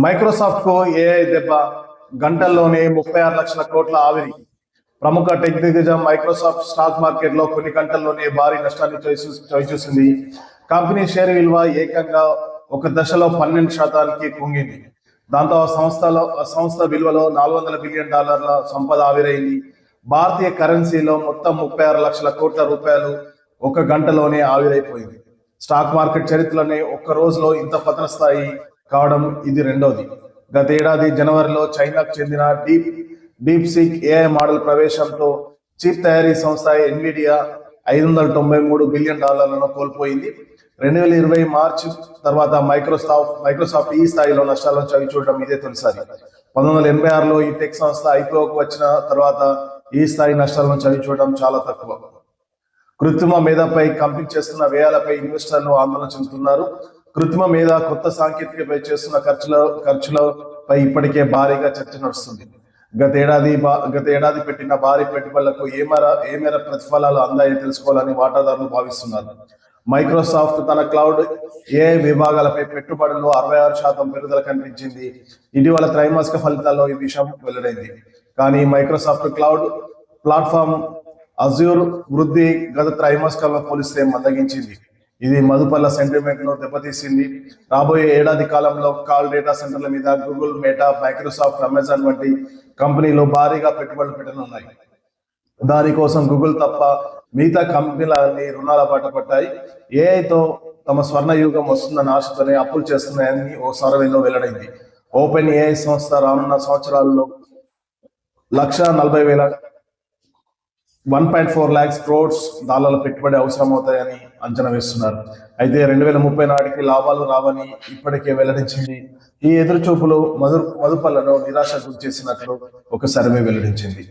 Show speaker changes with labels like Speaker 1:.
Speaker 1: Microsoft కు AI దెబ్బ, గంటల్లోనే 36 లక్షల కోట్ల ఆవిరి. ప్రముఖ టెక్ దిగ్గజం మైక్రోసాఫ్ట్ స్టాక్ మార్కెట్ లో కొన్ని గంటల్లోనే భారీ నష్టాన్ని చవిచూసింది. కంపెనీ షేర్ విలువ ఏకంగా ఒక దశలో 12% కుంగింది. దాంతో సంస్థ విలువలో $400 బిలియన్ సంపద ఆవిరైంది. భారతీయ కరెన్సీలో మొత్తం 36 లక్షల కోట్ల రూపాయలు ఒక గంటలోనే ఆవిరైపోయింది. స్టాక్ మార్కెట్ చరిత్రలోనే ఒక్క రోజులో ఇంత పతన స్థాయి కావడం ఇది రెండోది. గత ఏడాది జనవరిలో చైనాకు చెందిన డీప్ సీక్ ఏఐ మోడల్ ప్రవేశంతో చిప్ తయారీ సంస్థ ఎన్విడియా $593 బిలియన్ కోల్పోయింది. 2020 మార్చి తర్వాత మైక్రోసాఫ్ట్ ఈ స్థాయిలో నష్టాలను చవి చూడడం ఇదే తొలిసారి. 1986లో ఈ టెక్ సంస్థ ఐపీఓకు వచ్చిన తర్వాత ఈ స్థాయి నష్టాలను చవి చూడడం చాలా తక్కువ. కృత్రిమ మేధపై కంపెనీ చేస్తున్న వ్యయాలపై ఇన్వెస్టర్లు ఆందోళన చెందుతున్నారు. కృత్రిమ మేధ, కొత్త సాంకేతికపై చేస్తున్న ఖర్చులపై ఇప్పటికే భారీగా చర్చ నడుస్తుంది. గత ఏడాది పెట్టిన భారీ పెట్టుబడులకు ఏ మేర ప్రతిఫలాలు అందాయో తెలుసుకోవాలని వాటాదారులు భావిస్తున్నారు. మైక్రోసాఫ్ట్ తన క్లౌడ్ ఏఐ విభాగాలపై పెట్టుబడుల్లో 66% పెరుగుదల కనిపించింది. ఇటీవల త్రైమాసిక ఫలితాల్లో ఈ విషయం వెల్లడైంది. కానీ మైక్రోసాఫ్ట్ క్లౌడ్ ప్లాట్ఫామ్ అజ్యూర్ వృద్ధి గత త్రైమాసికంలో పోలిస్తే మందగించింది. ఇది మదుపర్ల సెంటిమెంట్ ను దెబ్బతీసింది. రాబోయే ఏడాది కాలంలో కాల్ డేటా సెంటర్ల మీద గూగుల్, మెటా, మైక్రోసాఫ్ట్, అమెజాన్ వంటి కంపెనీలు భారీగా పెట్టుబడులు పెట్టనున్నాయి. దానికోసం గూగుల్ తప్ప మిగతా కంపెనీలన్నీ రుణాల బాట పట్టాయి. ఏఐతో తమ స్వర్ణ యుగం వస్తుందన్న ఆశతోనే అప్పులు చేస్తున్నాయని ఓ సర్వేలో వెల్లడైంది. ఓపెన్ ఏఐ సంస్థ రానున్న సంవత్సరాల్లో $1.4 లాక్స్ క్రోర్స్ పెట్టుబడి అవసరమవుతాయని అంచనా వేస్తున్నారు. అయితే 2030 నాటికి లాభాలు రావని ఇప్పటికే వెల్లడించింది. ఈ ఎదురుచూపులు మదుపర్లను నిరాశ గురి చేసినట్లు ఒక సర్వే వెల్లడించింది.